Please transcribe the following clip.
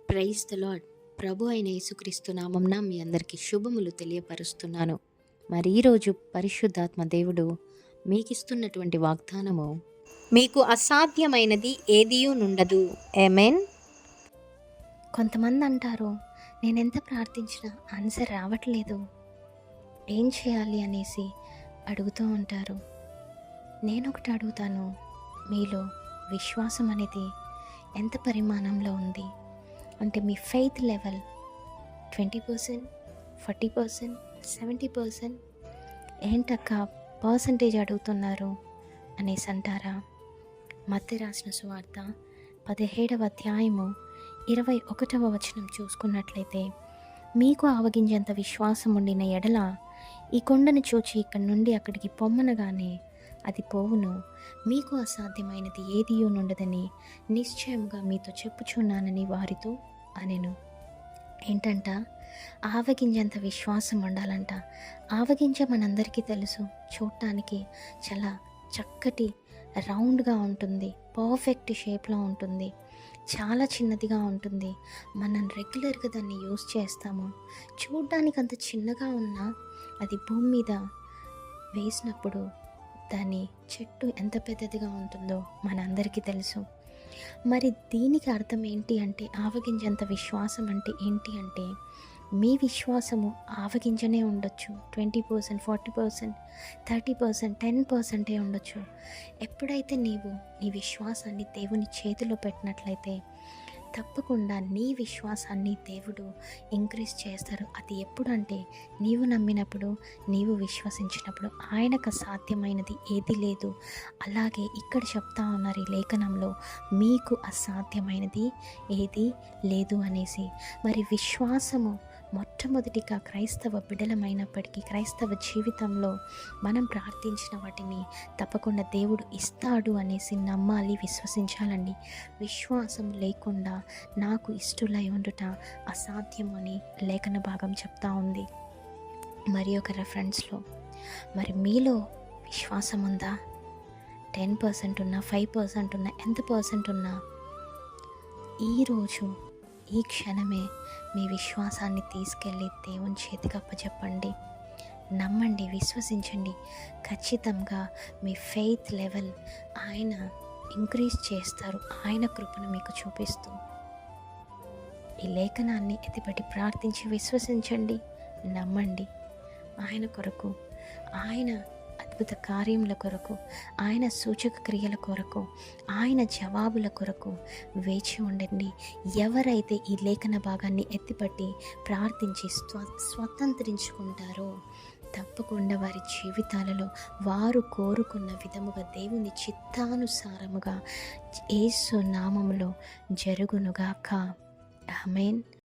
Praise the lord. ప్రభు అయిన యేసుక్రీస్తు నామంన మీ అందరికీ శుభములు తెలియపరుస్తున్నాను. మరి ఈరోజు పరిశుద్ధాత్మ దేవుడు మీకిస్తున్నటువంటి వాగ్దానము, మీకు అసాధ్యమైనది ఏదియూ నుండదు. ఆమేన్. కొంతమంది అంటారు, నేనెంత ప్రార్థించినా ఆన్సర్ రావట్లేదు, ఏం చేయాలి అనేసి అడుగుతూ ఉంటారు. నేనొకటి అడుగుతాను, మీలో విశ్వాసం అనేది ఎంత పరిమాణంలో ఉంది? అంటే మీ ఫెయిత్ లెవెల్ 20%, 40%, 70%? ఏంటక్క పర్సంటేజ్ అడుగుతున్నారు అనేసి అంటారా? మత్తయి రాసిన సువార్త 17వ అధ్యాయము 21వ వచనం చూసుకున్నట్లయితే, మీకు ఆవగింజంత విశ్వాసం ఉండిన ఎడల ఈ కొండను చూచి ఇక్కడి నుండి అక్కడికి పొమ్మనగానే అది పోవును. మీకు అసాధ్యమైనది ఏదియూ నుండదని నిశ్చయముగా మీతో చెప్పుచున్నానని వారితో అనెను. ఏంటంట? ఆవగింజంత విశ్వాసం ఉండాలంట. ఆవగింజ మనందరికీ తెలుసు, చూడటానికి చాలా చక్కటి రౌండ్గా ఉంటుంది, పర్ఫెక్ట్ షేప్లో ఉంటుంది, చాలా చిన్నదిగా ఉంటుంది. మనం రెగ్యులర్గా దాన్ని యూస్ చేస్తాము. చూడడానికి అంత చిన్నగా ఉన్నా అది భూమి మీద వేసినప్పుడు దాని చెట్టు ఎంత పెద్దదిగా ఉంటుందో మనందరికీ తెలుసు. మరి దీనికి అర్థం ఏంటి అంటే, ఆవగింజంత విశ్వాసం అంటే ఏంటి అంటే, మీ విశ్వాసము ఆవగింజనే ఉండొచ్చు. 20%, 40%, 30%, 10% ఉండొచ్చు. ఎప్పుడైతే నీవు నీ విశ్వాసాన్ని దేవుని చేతిలో పెట్టినట్లయితే తప్పకుండా నీ విశ్వాసాన్ని దేవుడు ఇంక్రీజ్ చేస్తారు. అది ఎప్పుడంటే, నీవు నమ్మినప్పుడు, నీవు విశ్వసించినప్పుడు. ఆయనకు అసాధ్యమైనది ఏది లేదు. అలాగే ఇక్కడ చెప్తా ఉన్నారు ఈ లేఖనంలో, మీకు అసాధ్యమైనది ఏది లేదు అనేసి. మరి విశ్వాసము మొట్టమొదటిగా క్రైస్తవ బిడ్డలమైనప్పటికీ, క్రైస్తవ జీవితంలో మనం ప్రార్థించిన వాటిని తప్పకుండా దేవుడు ఇస్తాడు అనేసి నమ్మాలి, విశ్వసించాలండి. విశ్వాసం లేకుండా నాకు ఇష్టలై ఉండుట అసాధ్యం అని లేఖన భాగం చెప్తా ఉంది. మరి ఒక రెఫరెన్స్లో, మరి మీలో విశ్వాసం ఉందా? 10% ఉన్నా, 5% ఉన్నా, ఎంత పర్సెంట్ ఉన్నా, ఈరోజు ఈ క్షణమే మీ విశ్వాసాన్ని తీసుకెళ్ళి దేవుని చేతికి అప్పచెప్పండి. నమ్మండి, విశ్వసించండి. ఖచ్చితంగా మీ ఫెయిత్ లెవెల్ ఆయన ఇంక్రీజ్ చేస్తారు, ఆయన కృపను మీకు చూపిస్తూ. ఈ లేఖనాన్ని ఎత్తిపట్టి ప్రార్థించి విశ్వసించండి, నమ్మండి. ఆయన కొరకు, ఆయన అద్భుత కార్యముల కొరకు, ఆయన సూచక క్రియల కొరకు, ఆయన జవాబుల కొరకు వేచి ఉండండి. ఎవరైతే ఈ లేఖన భాగాన్ని ఎత్తిపట్టి ప్రార్థించి స్వతంత్రించుకుంటారో తప్పకుండా వారి జీవితాలలో వారు కోరుకున్న విధముగా దేవుని చిత్తానుసారముగా యేసు నామములో జరుగునుగాక. ఆమేన్.